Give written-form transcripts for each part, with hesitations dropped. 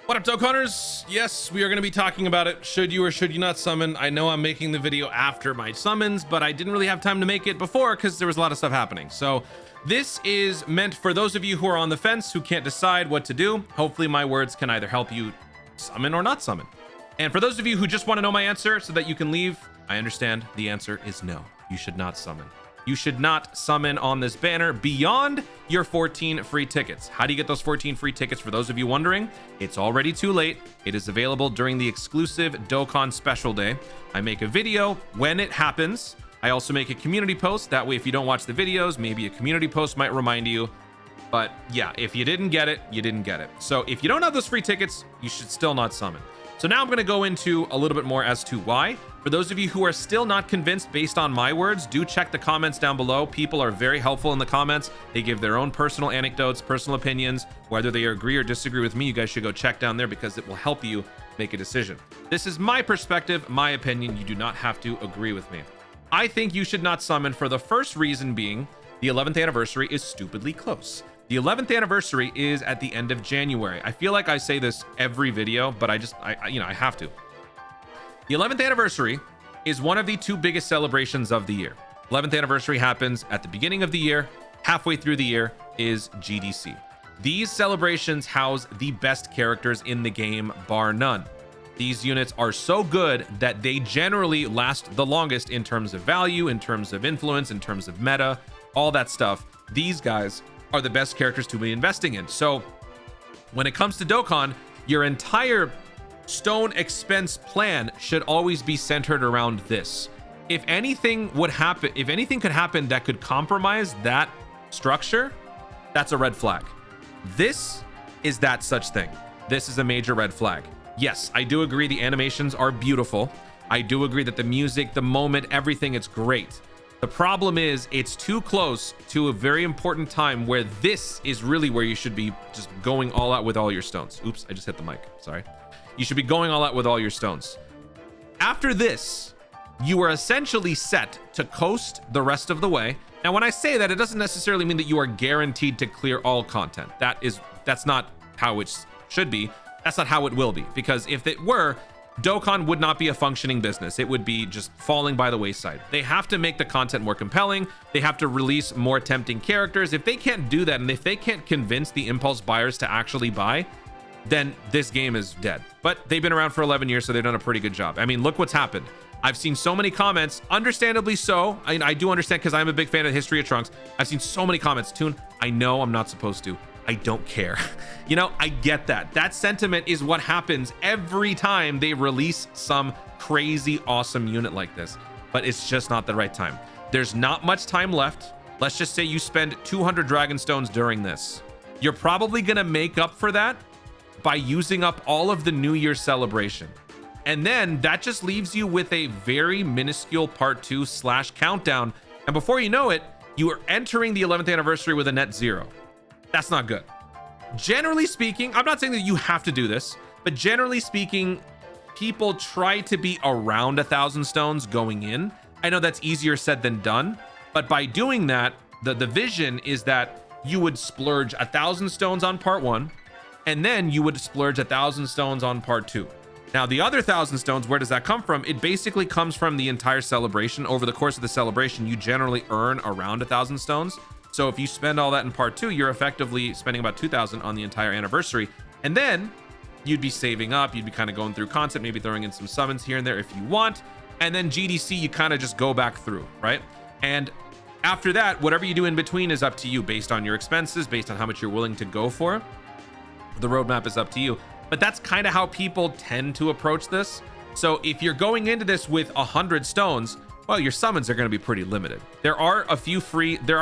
What up, Dokkaners? Yes, we are going to be talking about it. Should you or should you not summon? I know I'm making the video after my summons, but I didn't really have time to make it before because there was a lot of stuff happening. So this is meant for those of you who are on the fence, who can't decide what to do. Hopefully my words can either help you summon or not summon. And for those of you who just want to know my answer so that you can leave, I understand the answer is no. You should not summon. You should not summon on this banner beyond your 14 free tickets. How do you get those 14 free tickets? For those of you wondering, it's already too late. It is available during the exclusive Dokkan special day. I make a video when it happens. I also make a community post. That way, if you don't watch the videos, maybe a community post might remind you. But yeah, if you didn't get it, you didn't get it. So if you don't have those free tickets, you should still not summon. So now I'm going to go into a little bit more as to why. For those of you who are still not convinced based on my words, do check the comments down below. People are very helpful in the comments. They give their own personal anecdotes, personal opinions. Whether they agree or disagree with me, you guys should go check down there because it will help you make a decision. This is my perspective, my opinion. You do not have to agree with me. I think you should not summon for the first reason being the 11th anniversary is stupidly close. The 11th anniversary is at the end of January. I feel like I say this every video, but I have to. The 11th anniversary is one of the two biggest celebrations of the year. 11th anniversary happens at the beginning of the year. Halfway through the year is GDC. These celebrations house the best characters in the game, bar none. These units are so good that they generally last the longest in terms of value, in terms of influence, in terms of meta, all that stuff. These guys are the best characters to be investing in. So when it comes to Dokkan, your entire stone expense plan should always be centered around this. If anything would happen, if anything could happen that could compromise that structure, that's a red flag. This is that such thing. This is a major red flag. Yes, I do agree the animations are beautiful. I do agree that the music, the moment, everything, it's great. The problem is it's too close to a very important time where this is really where you should be just going all out with all your stones. Oops, I just hit the mic. Sorry. You should be going all out with all your stones. After this, you are essentially set to coast the rest of the way. Now, when I say that, it doesn't necessarily mean that you are guaranteed to clear all content. That's not how it should be. That's not how it will be. Because if it were, Dokkan would not be a functioning business. It would be just falling by the wayside. They have to make the content more compelling. They have to release more tempting characters. If they can't do that, and if they can't convince the impulse buyers to actually buy, then this game is dead. But they've been around for 11 years, so they've done a pretty good job. I mean, look what's happened. I've seen so many comments, understandably so. I do understand because I'm a big fan of the history of Trunks. I've seen so many comments. Toon, I know I'm not supposed to. I don't care. You know, I get that. That sentiment is what happens every time they release some crazy awesome unit like this, but it's just not the right time. There's not much time left. Let's just say you spend 200 Dragon Stones during this. You're probably gonna make up for that by using up all of the New Year celebration. And then that just leaves you with a very minuscule part 2 / countdown. And before you know it, you are entering the 11th anniversary with a net 0. That's not good. Generally speaking, I'm not saying that you have to do this, but generally speaking, people try to be around 1,000 stones going in. I know that's easier said than done, but by doing that, the vision is that you would splurge 1,000 stones on part 1, and then you would splurge 1,000 stones on part 2. Now, the other 1,000 stones, where does that come from? It basically comes from the entire celebration. Over the course of the celebration, you generally earn around 1,000 stones. So if you spend all that in part 2, you're effectively spending about 2,000 on the entire anniversary. And then you'd be saving up. You'd be kind of going through content, maybe throwing in some summons here and there if you want. And then GDC, you kind of just go back through, right? And after that, whatever you do in between is up to you based on your expenses, based on how much you're willing to go for. The roadmap is up to you. But that's kind of how people tend to approach this. So if you're going into this with 100 stones, well, your summons are going to be pretty limited. There are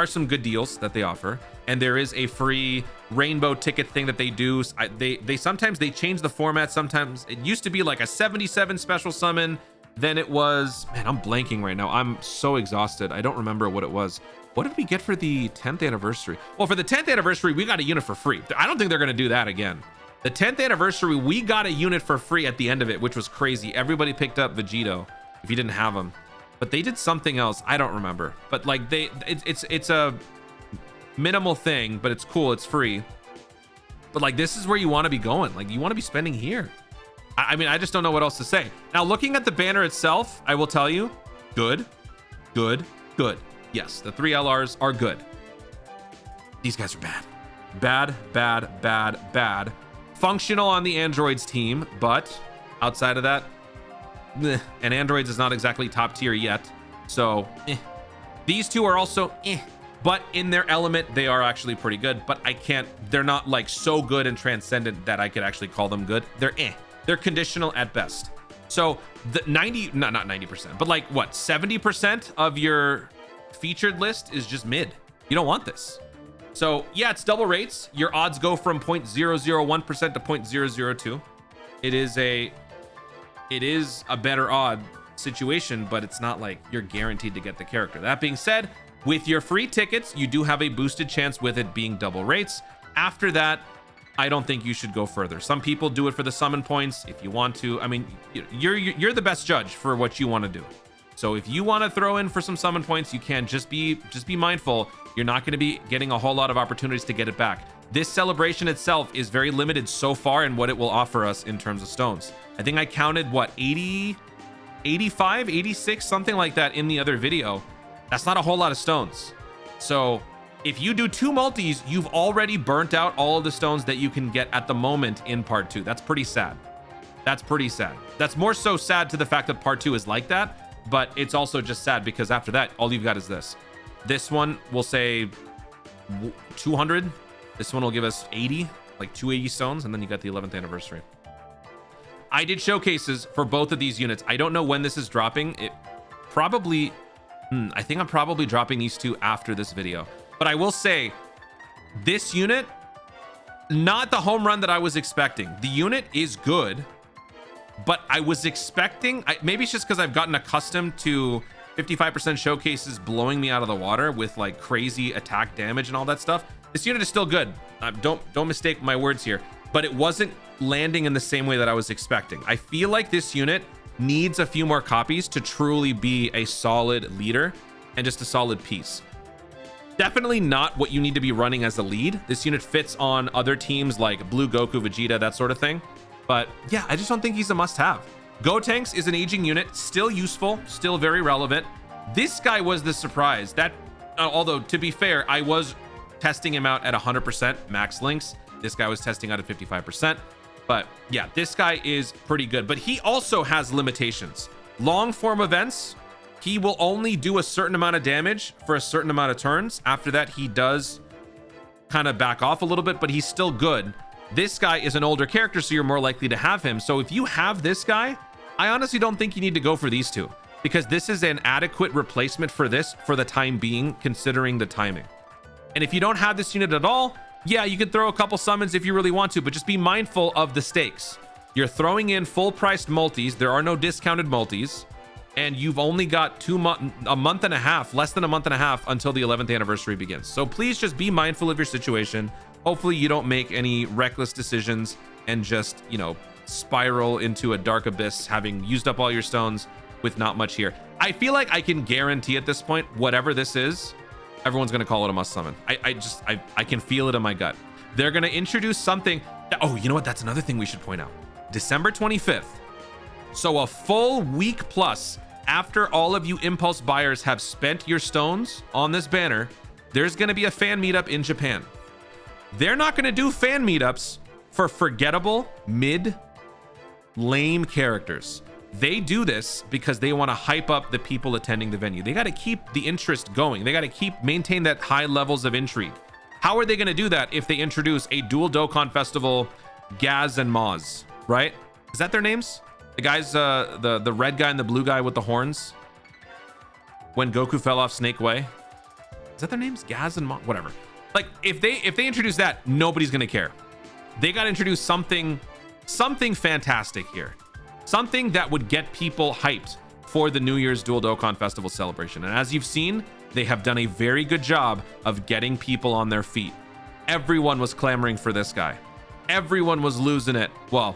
some good deals that they offer, and there is a free rainbow ticket thing that they do. They sometimes change the format. Sometimes it used to be like a 77 special summon. Then it was, man, I'm blanking right now. I'm so exhausted. I don't remember what it was. What did we get for the 10th anniversary? Well, for the 10th anniversary, we got a unit for free. I don't think they're going to do that again. The 10th anniversary, we got a unit for free at the end of it, which was crazy. Everybody picked up Vegito if you didn't have him. But they did something else. I don't remember. But like it's a minimal thing, but it's cool. It's free. but like this is where you want to be going. Like you want to be spending here. I mean, I just don't know what else to say. Now, looking at the banner itself, I will tell you, good, good, good. Yes, the 3 LRs are good. These guys are bad. Bad, bad, bad, bad. Functional on the androids team, but outside of that, meh. And androids is not exactly top tier yet. So, These two are also but in their element, they are actually pretty good. But they're not like so good and transcendent that I could actually call them good. They're conditional at best. So the not 90%, but like what, 70% of your featured list is just mid. You don't want this. So yeah, it's double rates. Your odds go from 0.001% to 0.002. It is a better odd situation, but it's not like you're guaranteed to get the character. That being said, with your free tickets, you do have a boosted chance with it being double rates. After that, I don't think you should go further. Some people do it for the summon points. If you want to, I mean, you're the best judge for what you want to do. So if you want to throw in for some summon points, you can. Just be mindful. You're not going to be getting a whole lot of opportunities to get it back. This celebration itself is very limited so far in what it will offer us in terms of stones. I think I counted what, 80, 85, 86, something like that in the other video. That's not a whole lot of stones. So if you do 2 multis, you've already burnt out all of the stones that you can get at the moment in part 2. That's pretty sad. That's pretty sad. That's more so sad to the fact that part 2 is like that, but it's also just sad because after that, all you've got is this. This one will say 200. This one will give us 80, like 280 stones, and then you got the 11th anniversary. I did showcases for both of these units. I don't know when this is dropping. It probably, I think I'm probably dropping these 2 after this video. But I will say, this unit, not the home run that I was expecting. The unit is good, but I was expecting, maybe it's just because I've gotten accustomed to 55% showcases blowing me out of the water with like crazy attack damage and all that stuff. This unit is still good. Don't mistake my words here, but it wasn't landing in the same way that I was expecting. I feel like this unit needs a few more copies to truly be a solid leader and just a solid piece. Definitely not what you need to be running as a lead. This unit fits on other teams like Blue Goku, Vegeta, that sort of thing. But yeah, I just don't think he's a must-have. Gotenks is an aging unit, still useful, still very relevant. This guy was the surprise. That, although to be fair, I was testing him out at 100% max links. This guy was testing out at 55%. But yeah, this guy is pretty good. But he also has limitations. Long form events, he will only do a certain amount of damage for a certain amount of turns. After that, he does kind of back off a little bit, but he's still good. This guy is an older character, so you're more likely to have him. So if you have this guy, I honestly don't think you need to go for these 2, because this is an adequate replacement for this for the time being, considering the timing. And if you don't have this unit at all, yeah, you can throw a couple summons if you really want to, but just be mindful of the stakes. You're throwing in full-priced multis. There are no discounted multis. And you've only got a month and a half, less than a month and a half until the 11th anniversary begins. So please just be mindful of your situation. Hopefully you don't make any reckless decisions and just, you know, spiral into a dark abyss, having used up all your stones with not much here. I feel like I can guarantee at this point, whatever this is, everyone's going to call it a must summon. I can feel it in my gut. They're going to introduce something. Oh, you know what? That's another thing we should point out. December 25th. So a full week plus after all of you impulse buyers have spent your stones on this banner, there's going to be a fan meetup in Japan. They're not going to do fan meetups for forgettable, mid, lame characters. They do this because they want to hype up the people attending the venue. They got to keep the interest going. They got to maintain that high levels of intrigue. How are they going to do that if they introduce a dual Dokkan festival, Gaz and Maz, right? Is that their names? The guys, the red guy and the blue guy with the horns. When Goku fell off Snake Way. Is that their names? Gaz and Maz? Whatever. Like, if they introduce that, nobody's going to care. They got to introduce something fantastic here. Something that would get people hyped for the New Year's Dual Dokkan Festival celebration. And as you've seen, they have done a very good job of getting people on their feet. Everyone was clamoring for this guy. Everyone was losing it. Well,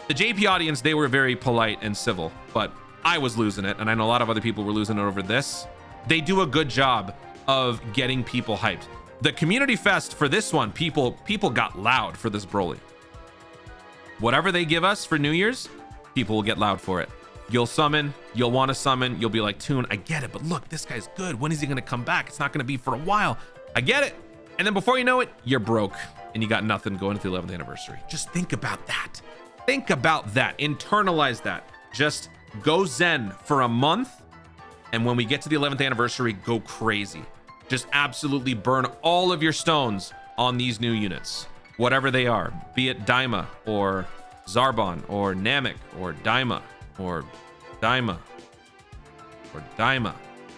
the JP audience, they were very polite and civil, but I was losing it. And I know a lot of other people were losing it over this. They do a good job of getting people hyped. The community fest for this one, people got loud for this Broly. Whatever they give us for New Year's, people will get loud for it. You'll summon, you'll want to summon, you'll be like, Toon, I get it, but look, this guy's good. When is he going to come back? It's not going to be for a while. I get it. And then before you know it, you're broke and you got nothing going to the 11th anniversary. Just think about that. Think about that. Internalize that. Just go zen for a month. And when we get to the 11th anniversary, go crazy. Just absolutely burn all of your stones on these new units, whatever they are, be it Daima or Zarbon or Namek or Daima or Daima or Daima.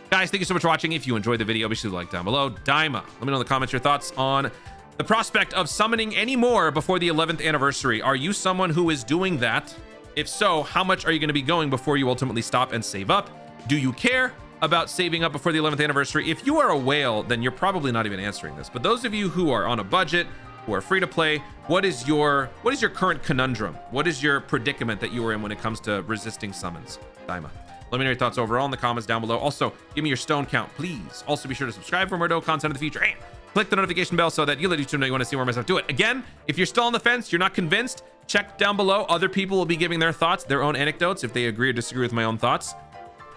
Guys, thank you so much for watching. If you enjoyed the video, be sure to like down below. Daima, let me know in the comments your thoughts on the prospect of summoning any more before the 11th anniversary. Are you someone who is doing that? If so, how much are you going to be going before you ultimately stop and save up? Do you care about saving up before the 11th anniversary? If you are a whale, then you're probably not even answering this. But those of you who are on a budget, who are free to play, what is your current conundrum? What is your predicament that you are in when it comes to resisting summons? Daima. Let me know your thoughts overall in the comments down below. Also, give me your stone count, please. Also, be sure to subscribe for more Dokkan content in the future. And click the notification bell so that you let YouTube know you want to see more of myself do it. Again, if you're still on the fence, you're not convinced, check down below. Other people will be giving their thoughts, their own anecdotes, if they agree or disagree with my own thoughts.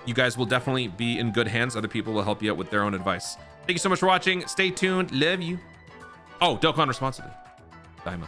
You guys will definitely be in good hands. Other people will help you out with their own advice. Thank you so much for watching. Stay tuned. Love you. Oh, Dokkan responsibly. Daima.